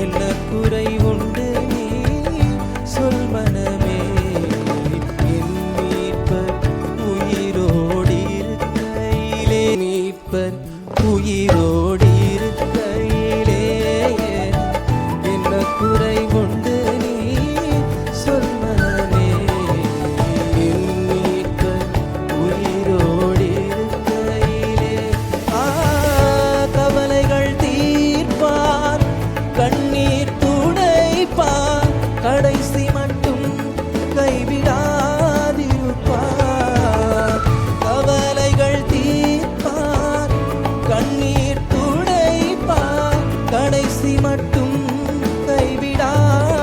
என்ன குறை உண்டு நீ சொல் மனமே. என் மீட்பர் உயிரோடு இருக்கையிலே, மீட்பர் உயிரோடு இருக்கையிலே என்ன குறை உண்டு நீ சொல் மனமே. என் மீட்பர் உயிரோடு இருக்கையிலே கவலைகள் தீர்ப்பார், கண்ணீர் துடைப்பார், கடைசி மட்டும் கைவிடாதிருப்பார். கவலைகள் தீர்ப்பார், கண்ணீர் துடைப்பார், கடைசி மட்டும் கைவிடாதிருப்பார்.